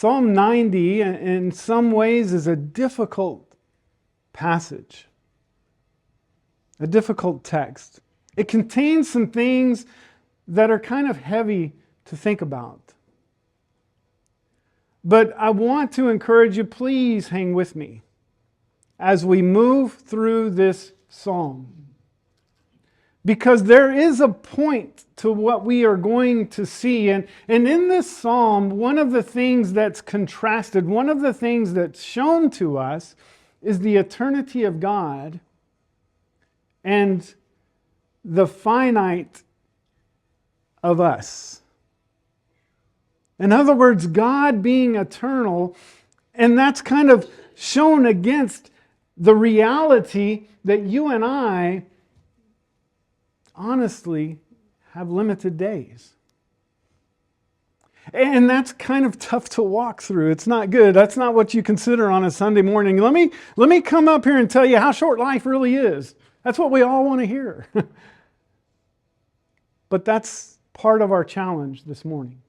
Psalm 90 in some ways is a difficult passage, a difficult text. It contains some things that are kind of heavy to think about. But I want to encourage you, please hang with me as we move through this psalm. Because there is a point to what we are going to see. And in this psalm, one of the things that's contrasted, one of the things that's shown to us is the eternity of God and the finite of us. In other words, God being eternal, and that's kind of shown against the reality that you and I honestly have limited days. And that's kind of tough to walk through. It's not good. That's not what you consider on a Sunday morning. Let me come up here and tell you how short life really is. That's what we all want to hear. But that's part of our challenge this morning.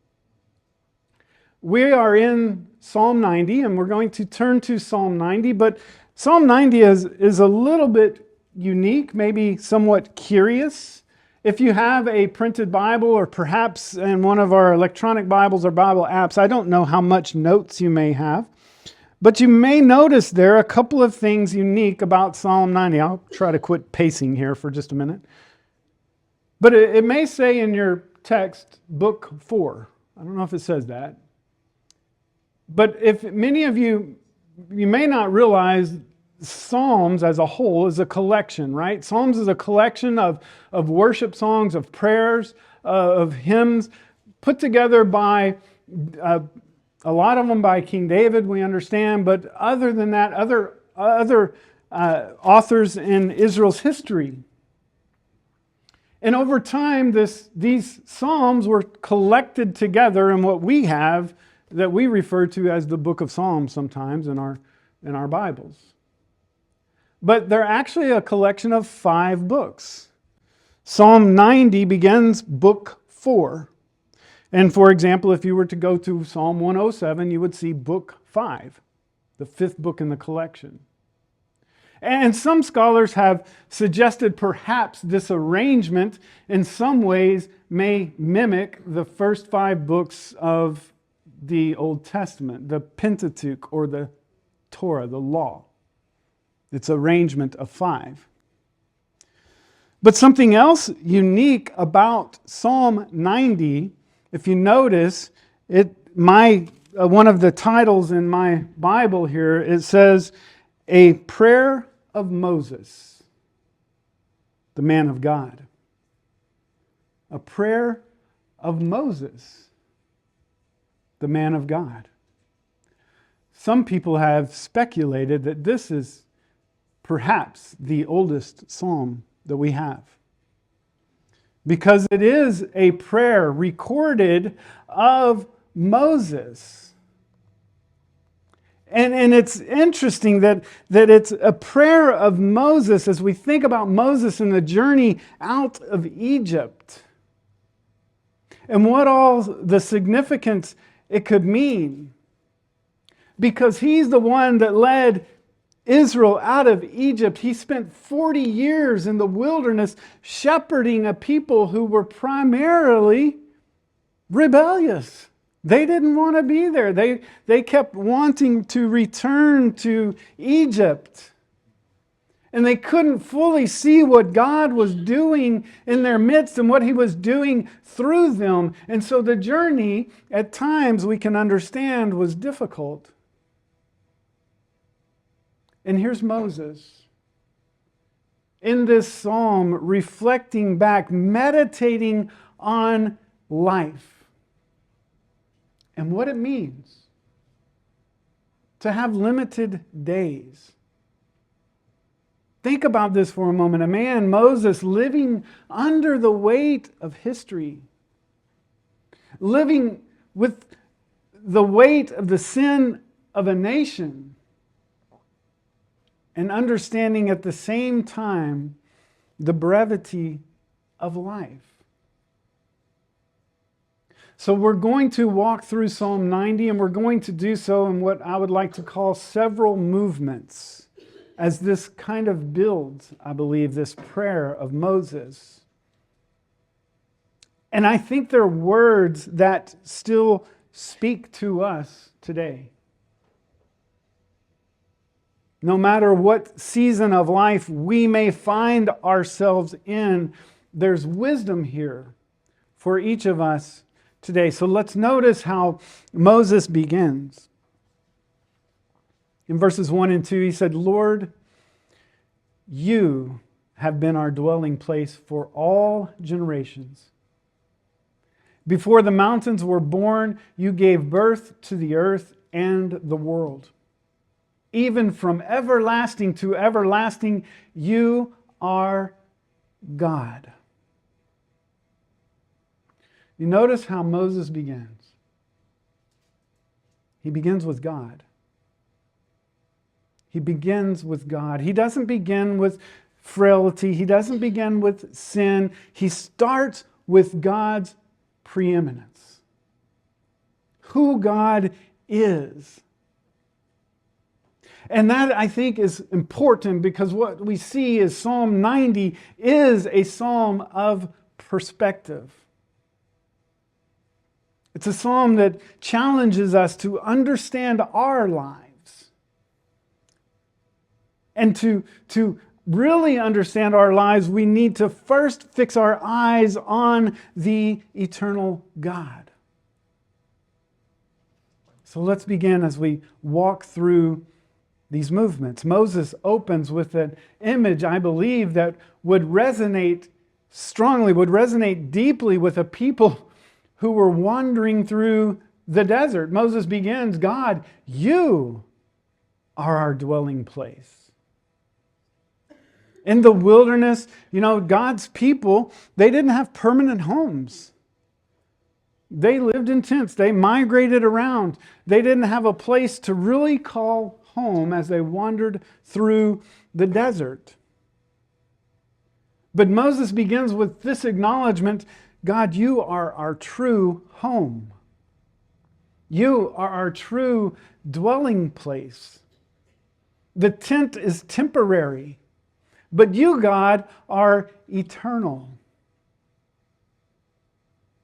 We are in Psalm 90, and we're going to turn to Psalm 90, but Psalm 90 is a little bit unique, maybe somewhat curious. If you have a printed Bible, or perhaps in one of our electronic Bibles or Bible apps, I don't know how much notes you may have, but you may notice there are a couple of things unique about Psalm 90. I'll try to quit pacing here for just a minute. But it may say in your text, Book 4. I don't know if it says that. But if many of you may not realize Psalms as a whole is a collection, right? Psalms is a collection of worship songs, of prayers, of hymns, put together by a lot of them by King David, we understand, but other than that, other authors in Israel's history. And over time, these Psalms were collected together in what we have that we refer to as the Book of Psalms sometimes in our Bibles. But they're actually a collection of 5 books. Psalm 90 begins Book 4. And for example, if you were to go to Psalm 107, you would see Book 5, the 5th book in the collection. And some scholars have suggested perhaps this arrangement in some ways may mimic the first 5 books of the Old Testament, the Pentateuch or the Torah, the law. It's an arrangement of 5. But something else unique about Psalm 90, if you notice, one of the titles in my Bible here, it says, A Prayer of Moses, the man of God. A prayer of Moses, the man of God. Some people have speculated that this is perhaps the oldest psalm that we have, because it is a prayer recorded of Moses. And it's interesting that it's a prayer of Moses as we think about Moses and the journey out of Egypt and what all the significance it could mean. Because he's the one that led Israel out of Egypt. He spent 40 years in the wilderness shepherding a people who were primarily rebellious. They didn't want to be there. They kept wanting to return to Egypt. And they couldn't fully see what God was doing in their midst and what He was doing through them. And so the journey, at times we can understand, was difficult. And here's Moses in this psalm reflecting back, meditating on life and what it means to have limited days. Think about this for a moment. A man, Moses, living under the weight of history, living with the weight of the sin of a nation, and understanding at the same time the brevity of life. So we're going to walk through Psalm 90, and we're going to do so in what I would like to call several movements, as this kind of builds, I believe, this prayer of Moses. And I think they're words that still speak to us today. No matter what season of life we may find ourselves in, there's wisdom here for each of us today. So let's notice how Moses begins. In verses 1 and 2, he said, "Lord, you have been our dwelling place for all generations. Before the mountains were born, you gave birth to the earth and the world. Even from everlasting to everlasting, you are God." You notice how Moses begins. He begins with God. He begins with God. He doesn't begin with frailty. He doesn't begin with sin. He starts with God's preeminence. Who God is. And that, I think, is important because what we see is Psalm 90 is a psalm of perspective. It's a psalm that challenges us to understand our lives. And to really understand our lives, we need to first fix our eyes on the eternal God. So let's begin as we walk through these movements. Moses opens with an image, I believe, that would resonate strongly, would resonate deeply with a people who were wandering through the desert. Moses begins, "God, you are our dwelling place." In the wilderness, God's people, they didn't have permanent homes. They lived in tents. They migrated around. They didn't have a place to really call home as they wandered through the desert. But Moses begins with this acknowledgement, God, you are our true home. You are our true dwelling place. The tent is temporary, but you, God, are eternal.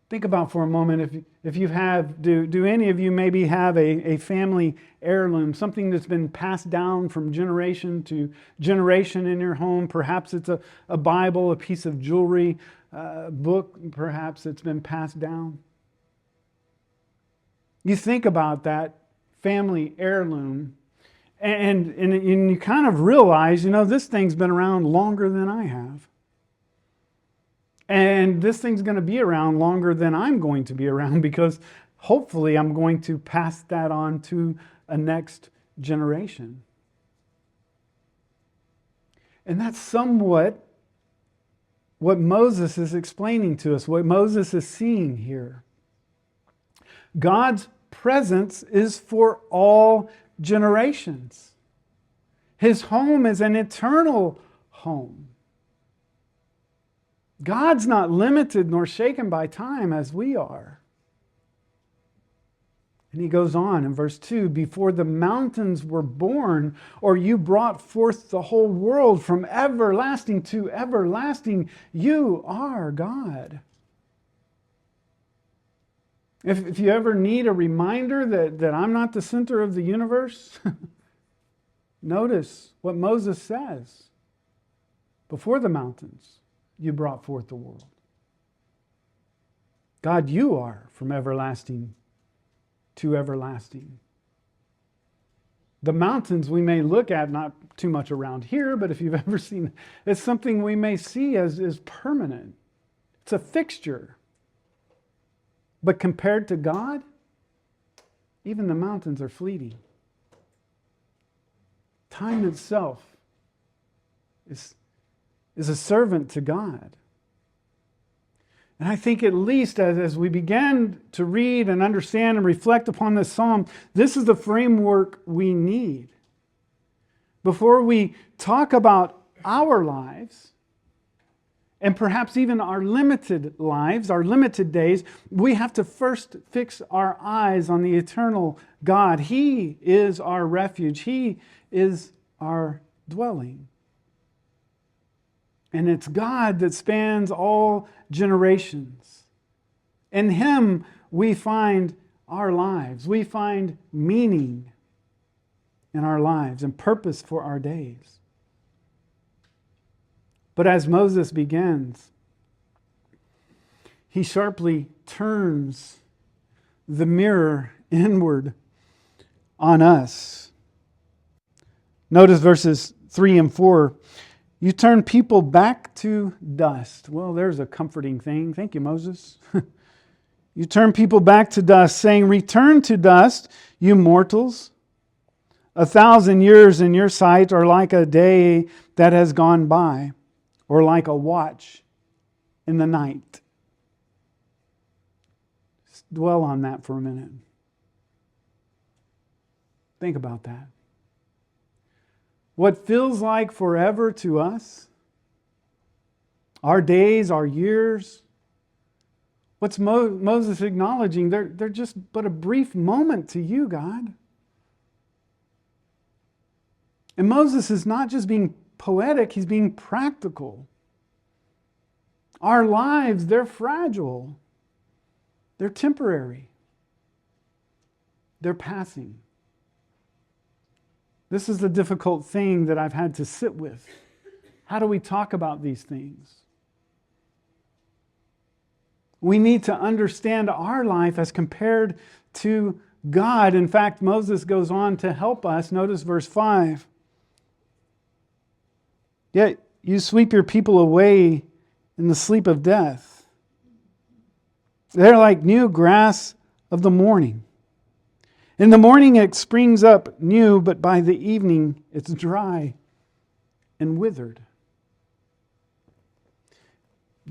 Think about for a moment if you have, do any of you maybe have a family heirloom, something that's been passed down from generation to generation in your home? Perhaps it's a Bible, a piece of jewelry, a book, perhaps it's been passed down. You think about that family heirloom, and you kind of realize, this thing's been around longer than I have. And this thing's going to be around longer than I'm going to be around, because hopefully I'm going to pass that on to a next generation. And that's somewhat what Moses is explaining to us, what Moses is seeing here. God's presence is for all generations. His home is an eternal home. God's not limited nor shaken by time as we are. And he goes on in verse 2, "Before the mountains were born, or you brought forth the whole world from everlasting to everlasting, you are God." If you ever need a reminder that I'm not the center of the universe, notice what Moses says. Before the mountains, you brought forth the world. God, you are from everlasting to everlasting. The mountains we may look at, not too much around here, but if you've ever seen, it's something we may see as permanent. It's a fixture. But compared to God, even the mountains are fleeting. Time itself is a servant to God. And I think at least as we begin to read and understand and reflect upon this psalm, this is the framework we need. Before we talk about our lives and perhaps even our limited lives, our limited days, we have to first fix our eyes on the eternal God. He is our refuge. He is our dwelling. And it's God that spans all generations. In Him we find our lives. We find meaning in our lives and purpose for our days. But as Moses begins, he sharply turns the mirror inward on us. Notice verses 3 and 4. You turn people back to dust. Well, there's a comforting thing. Thank you, Moses. You turn people back to dust, saying, return to dust, you mortals. 1,000 years in your sight are like a day that has gone by, or like a watch in the night. Just dwell on that for a minute. Think about that. What feels like forever to us, our days, our years, what's Moses acknowledging? They're just but a brief moment to you, God. And Moses is not just being poetic, he's being practical. Our lives, they're fragile. They're temporary. They're passing. This is the difficult thing that I've had to sit with. How do we talk about these things? We need to understand our life as compared to God. In fact, Moses goes on to help us. Notice verse 5. Yet you sweep your people away in the sleep of death. They're like new grass of the morning. In the morning it springs up new, but by the evening it's dry and withered.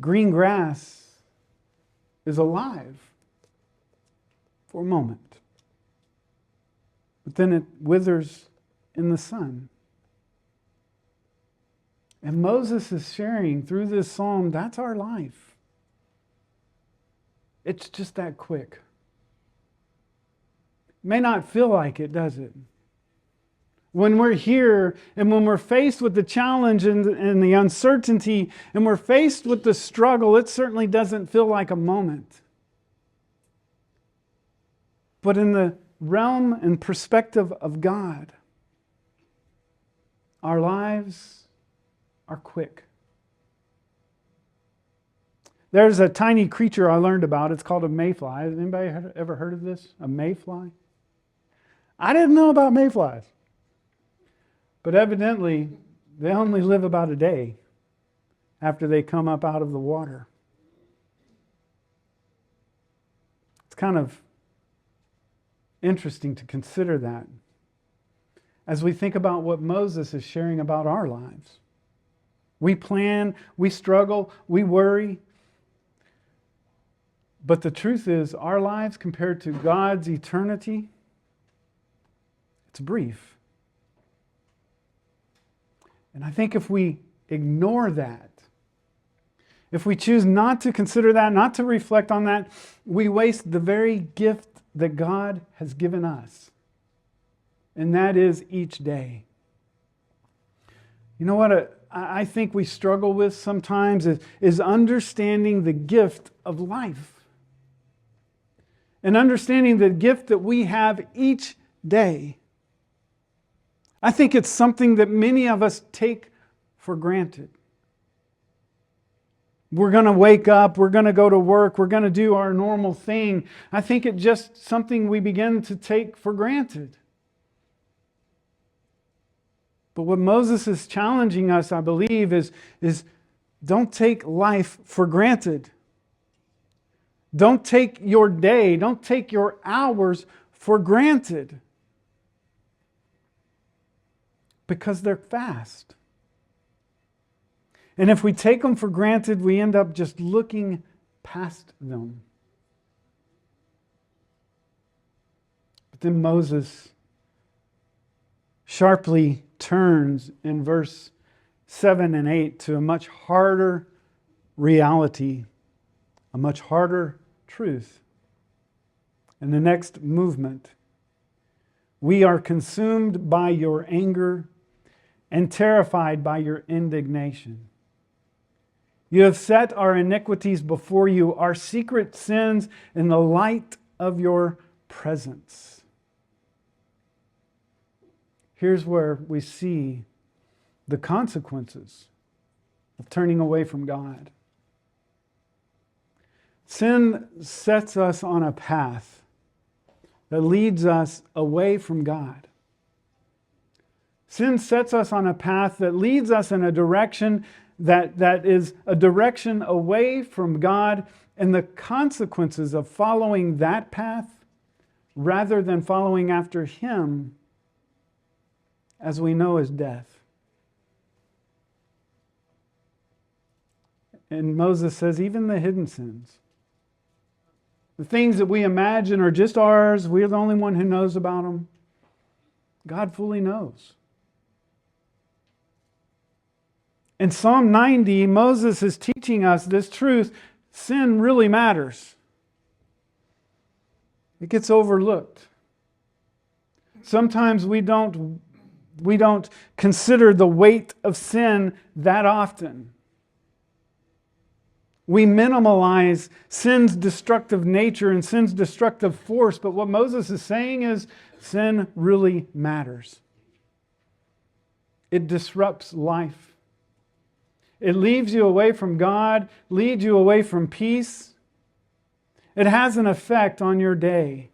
Green grass is alive for a moment, but then it withers in the sun. And Moses is sharing through this psalm, that's our life. It's just that quick. May not feel like it, does it? When we're here and when we're faced with the challenge and the uncertainty and we're faced with the struggle, it certainly doesn't feel like a moment. But in the realm and perspective of God, our lives are quick. There's a tiny creature I learned about. It's called a mayfly. Has anybody ever heard of this? A mayfly? I didn't know about mayflies. But evidently, they only live about a day after they come up out of the water. It's kind of interesting to consider that as we think about what Moses is sharing about our lives. We plan, we struggle, we worry. But the truth is, our lives compared to God's eternity, it's brief. And I think if we ignore that, if we choose not to consider that, not to reflect on that, we waste the very gift that God has given us. And that is each day. You know what I think we struggle with sometimes is understanding the gift of life. And understanding the gift that we have each day. I think it's something that many of us take for granted. We're going to wake up, we're going to go to work, we're going to do our normal thing. I think it's just something we begin to take for granted. But what Moses is challenging us, I believe, is don't take life for granted. Don't take your day, don't take your hours for granted. Because they're fast. And if we take them for granted, we end up just looking past them. But then Moses sharply turns in verse 7 and 8 to a much harder reality, a much harder truth. In the next movement, we are consumed by your anger and terrified by your indignation. You have set our iniquities before you, our secret sins in the light of your presence. Here's where we see the consequences of turning away from God. Sin sets us on a path that leads us away from God. Sin sets us on a path that leads us in a direction that is a direction away from God, and the consequences of following that path rather than following after Him, as we know, is death. And Moses says, even the hidden sins, the things that we imagine are just ours, we're the only one who knows about them, God fully knows. In Psalm 90, Moses is teaching us this truth. Sin really matters. It gets overlooked. Sometimes we don't consider the weight of sin that often. We minimalize sin's destructive nature and sin's destructive force, but what Moses is saying is sin really matters. It disrupts life. It leaves you away from God, leads you away from peace. It has an effect on your day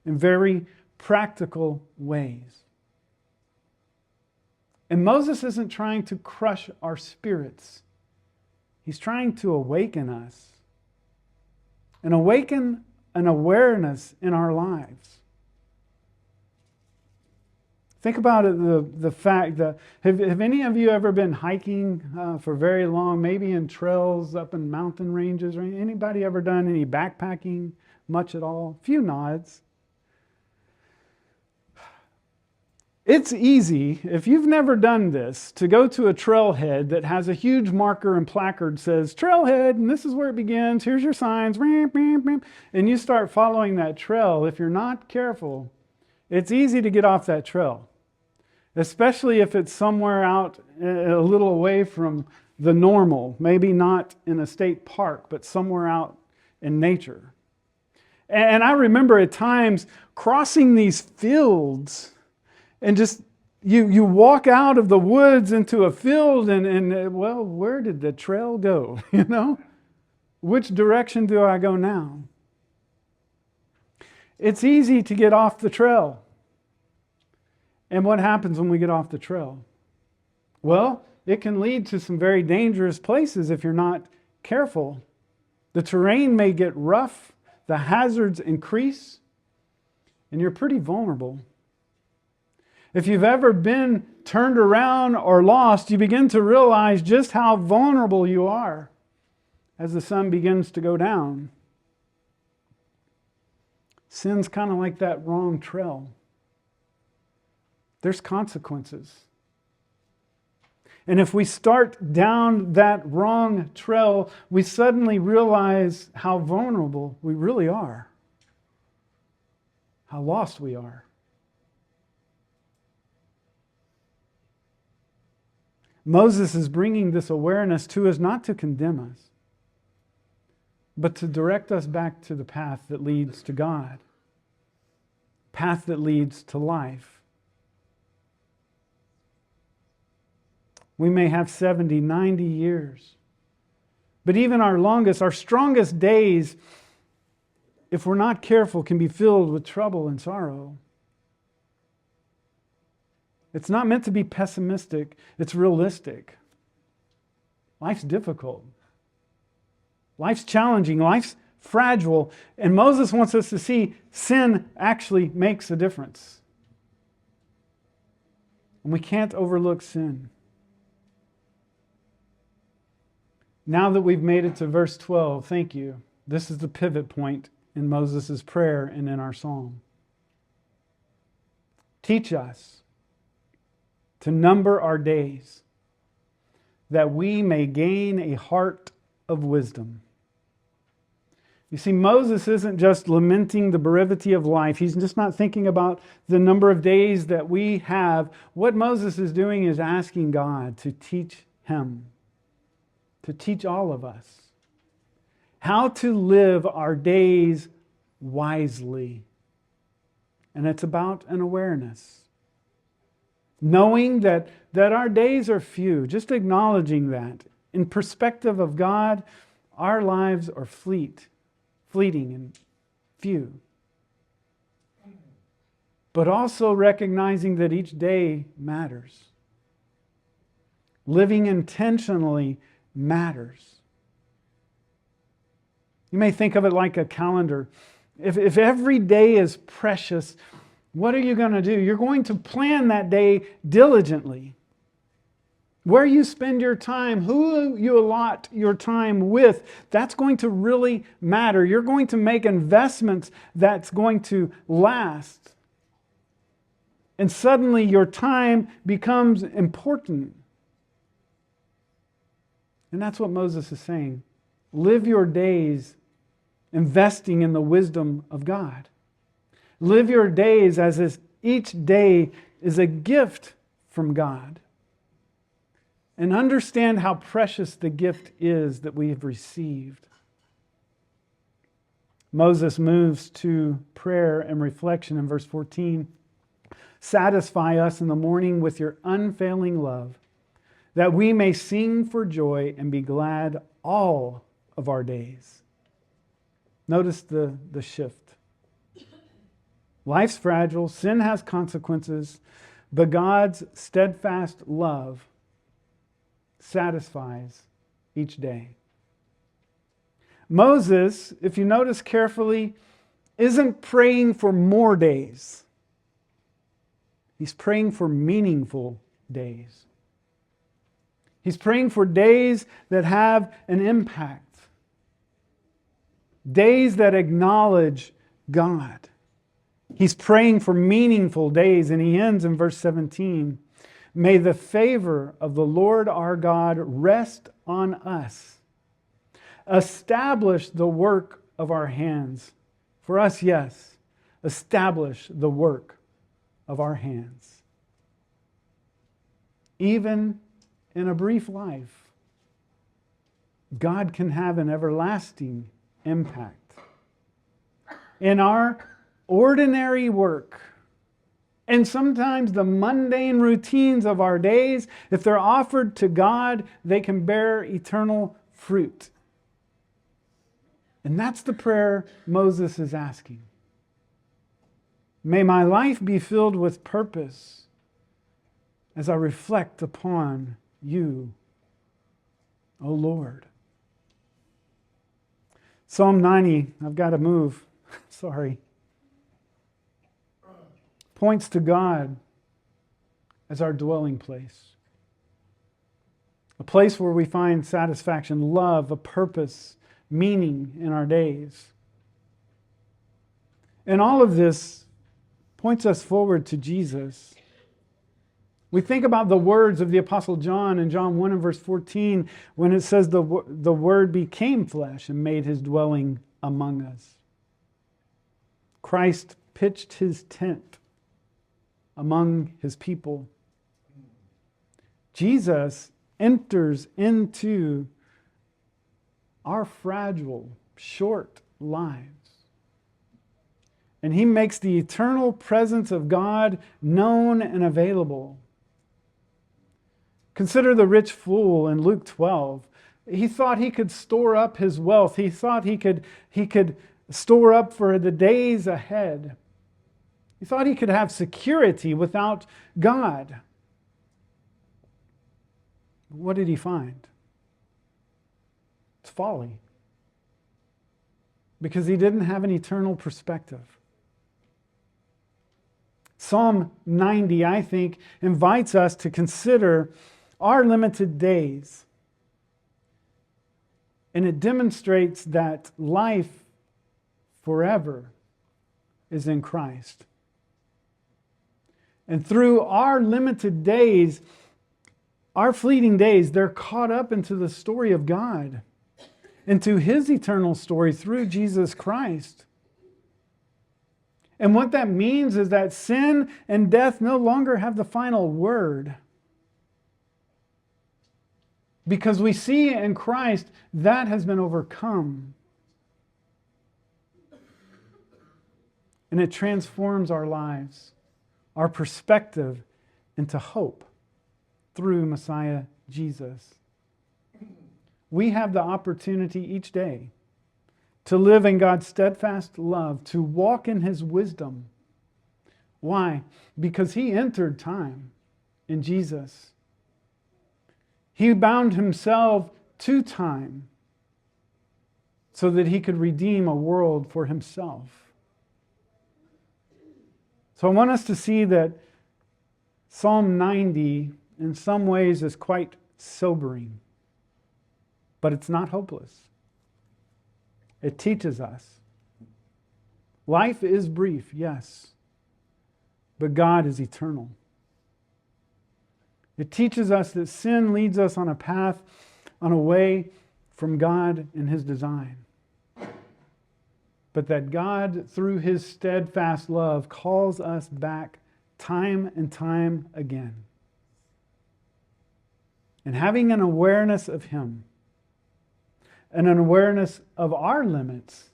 in very practical ways. And Moses isn't trying to crush our spirits. He's trying to awaken us and awaken an awareness in our lives. Think about it, the fact that, have any of you ever been hiking for very long, maybe in trails up in mountain ranges? Or anybody ever done any backpacking much at all? A few nods. It's easy, if you've never done this, to go to a trailhead that has a huge marker and placard says, trailhead, and this is where it begins, here's your signs, and you start following that trail. If you're not careful, it's easy to get off that trail. Especially if it's somewhere out a little away from the normal, maybe not in a state park, but somewhere out in nature. And I remember at times crossing these fields and just, you walk out of the woods into a field and well, where did the trail go? You know? Which direction do I go now? It's easy to get off the trail. And what happens when we get off the trail? Well, it can lead to some very dangerous places if you're not careful. The terrain may get rough, the hazards increase, and you're pretty vulnerable. If you've ever been turned around or lost, you begin to realize just how vulnerable you are as the sun begins to go down. Sin's kind of like that wrong trail. There's consequences. And if we start down that wrong trail, we suddenly realize how vulnerable we really are, how lost we are. Moses is bringing this awareness to us not to condemn us, but to direct us back to the path that leads to God, path that leads to life. We may have 70, 90 years. But even our longest, our strongest days, if we're not careful, can be filled with trouble and sorrow. It's not meant to be pessimistic, it's realistic. Life's difficult. Life's challenging. Life's fragile. And Moses wants us to see sin actually makes a difference. And we can't overlook sin. Now that we've made it to verse 12, thank you. This is the pivot point in Moses' prayer and in our psalm. Teach us to number our days, that we may gain a heart of wisdom. You see, Moses isn't just lamenting the brevity of life. He's just not thinking about the number of days that we have. What Moses is doing is asking God to teach him, to teach all of us, how to live our days wisely. And it's about an awareness. Knowing that our days are few, just acknowledging that. In perspective of God, our lives are fleeting and few. But also recognizing that each day matters. Living intentionally matters. You may think of it like a calendar. If every day is precious, what are you going to do? You're going to plan that day diligently. Where you spend your time, who you allot your time with, that's going to really matter. You're going to make investments that's going to last. And suddenly your time becomes important. And that's what Moses is saying. Live your days investing in the wisdom of God. Live your days as if each day is a gift from God. And understand how precious the gift is that we have received. Moses moves to prayer and reflection in verse 14. Satisfy us in the morning with your unfailing love, that we may sing for joy and be glad all of our days. Notice the shift. Life's fragile, sin has consequences, but God's steadfast love satisfies each day. Moses, if you notice carefully, isn't praying for more days. He's praying for meaningful days. He's praying for days that have an impact. Days that acknowledge God. He's praying for meaningful days, and he ends in verse 17. May the favor of the Lord our God rest on us. Establish the work of our hands. For us, yes, establish the work of our hands. Even in a brief life, God can have an everlasting impact. In our ordinary work, and sometimes the mundane routines of our days, if they're offered to God, they can bear eternal fruit. And that's the prayer Moses is asking. May my life be filled with purpose as I reflect upon you, O Lord. Psalm 90, I've got to move. Sorry. Points to God as our dwelling place. A place where we find satisfaction, love, a purpose, meaning in our days. And all of this points us forward to Jesus. We think about the words of the Apostle John in John 1 and verse 14 when it says the Word became flesh and made his dwelling among us. Christ pitched his tent among his people. Jesus enters into our fragile, short lives. And he makes the eternal presence of God known and available. Consider the rich fool in Luke 12. He thought he could store up his wealth. He thought he could store up for the days ahead. He thought he could have security without God. What did he find? It's folly. Because he didn't have an eternal perspective. Psalm 90, I think, invites us to consider our limited days. And it demonstrates that life forever is in Christ. And through our limited days, our fleeting days, they're caught up into the story of God. into his eternal story through Jesus Christ. And what that means is that sin and death no longer have the final word. Because we see in Christ that has been overcome. And it transforms our lives, our perspective into hope through Messiah Jesus. We have the opportunity each day to live in God's steadfast love, to walk in his wisdom. Why? Because he entered time in Jesus. He bound himself to time so that he could redeem a world for himself. So I want us to see that Psalm 90 in some ways is quite sobering, but it's not hopeless. It teaches us. Life is brief, yes, but God is eternal. It teaches us that sin leads us on a path, on a way from God and his design. But that God, through his steadfast love, calls us back time and time again. And having an awareness of him and an awareness of our limits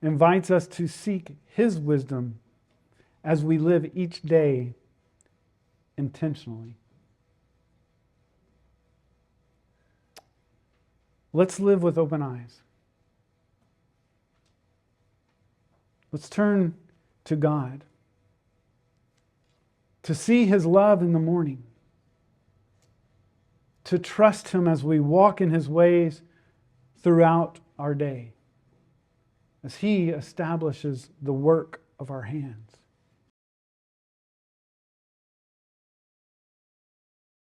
invites us to seek his wisdom as we live each day intentionally. Let's live with open eyes. Let's turn to God to see his love in the morning, to trust him as we walk in his ways throughout our day, as he establishes the work of our hands.